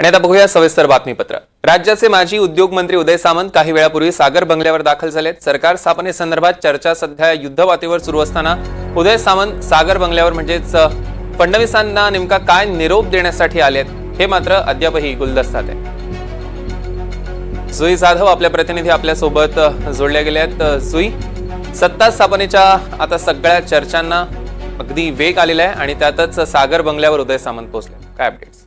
आणि आता बघूया सविस्तर बातमीपत्र। राज्याचे माजी उद्योग मंत्री उदय सामंत काही वेळापूर्वी सागर बंगल्यावर दाखल झालेत। सरकार स्थापनेसंदर्भात चर्चा सध्या युद्धपातळीवर सुरू असताना उदय सामंत सागर बंगल्यावर म्हणजेच फडणवीसांना नेमका काय निरोप देण्यासाठी आलेत हे मात्र अद्यापही गुलदस्त्यात आहे। जुई जाधव आपल्या प्रतिनिधी आपल्या सोबत जोडल्या गेल्यात। जुई, सत्ता स्थापनेच्या आता सगळ्या चर्चांना अगदी वेग आलेला आहे आणि त्यातच सागर बंगल्यावर उदय सामंत पोहोचले। काय अपडेट्स?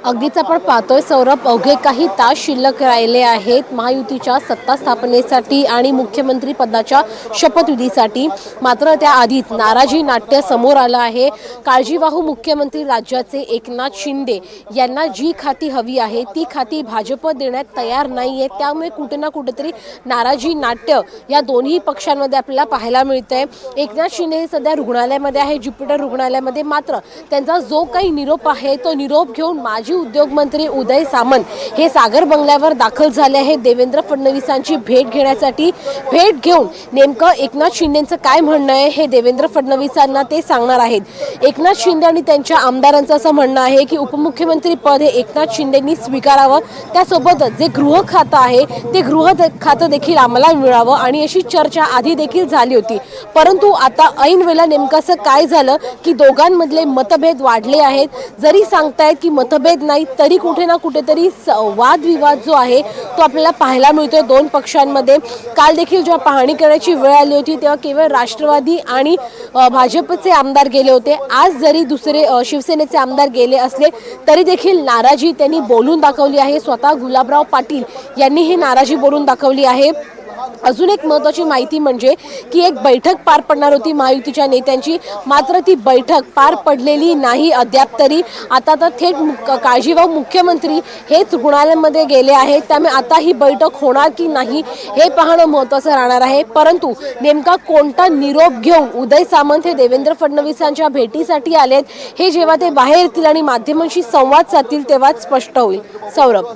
अगदीच आपण पाहतोय सौरभ, अवघे काही तास शिल्लक राहिले आहेत महायुतीच्या सत्ता स्थापनेसाठी आणि मुख्यमंत्री पदाच्या शपथविधीसाठी। मात्र त्याआधीच नाराजी नाट्य समोर आलं आहे। काळजीवाहू मुख्यमंत्री राज्याचे एकनाथ शिंदे यांना जी खाती हवी आहे ती खाती भाजप देण्यात तयार नाहीये। त्यामुळे कुठे ना कुठेतरी नाराजी नाट्य या दोन्ही पक्षांमध्ये आपल्याला पाहायला मिळतंय। एकनाथ शिंदे सध्या रुग्णालयामध्ये आहे, ज्युपिटर रुग्णालयामध्ये। मात्र त्यांचा जो काही निरोप आहे तो निरोप घेऊन माजी उद्योग मंत्री उदय सामंत हे सागर बंगल्यावर दाखल झाले आहेत देवेंद्र फडणवीसांची भेट घेण्यासाठी। भेट घेऊन नेमकं एकनाथ शिंदेंचं काय म्हणणं आहे हे देवेंद्र फडणवीसांना ते सांगणार आहेत। एकनाथ शिंदे आणि त्यांच्या आमदारांचं असं म्हणणं आहे की उपमुख्यमंत्री पद हे एकनाथ शिंदेंनी स्वीकारावं, त्यासोबतच जे गृह खातं आहे ते गृह खातं देखील आम्हाला मिळावं आणि अशी चर्चा आधी देखील झाली होती। परंतु आता ऐन वेळेला नेमकं असं काय झालं की दोघांमधले मतभेद वाढले आहेत। जरी सांगतायत की मतभेद नाही तरी कुठे ना कुठेतरी वादविवाद जो आहे तो आपल्याला पाहायला मिळतोय दोन पक्षांमध्ये। काल देखील जेव्हा पाहणी करण्याची वेळ आली होती तेव्हा केवळ राष्ट्रवादी आणि भाजपचे आमदार गेले होते। आज जरी दुसरे शिवसेनेचे आमदार गेले असले तरी देखील नाराजी त्यांनी बोलून दाखवली आहे। स्वतः गुलाबराव पाटील यांनी ही नाराजी बोलून दाखवली आहे। अजून एक महत्त्वाची माहिती म्हणजे की एक बैठक पार पडणार होती महायुतीच्या नेत्यांची, मात्र ती बैठक पार पडलेली नाही अद्याप तरी। आता तर थेट काळजीवाहू मुख्यमंत्री हेच रुग्णालयामध्ये गेले आहेत, त्यामुळे आता ही बैठक होणार की नाही हे पाहणं महत्त्वाचं राहणार आहे। परंतु नेमका कोणता निरोप घेऊन उदय सामंत हे देवेंद्र फडणवीसांच्या भेटीसाठी आलेत हे जेव्हा ते बाहेर येतील आणि माध्यमांशी संवाद साधतील तेव्हाच स्पष्ट होईल। सौरभ।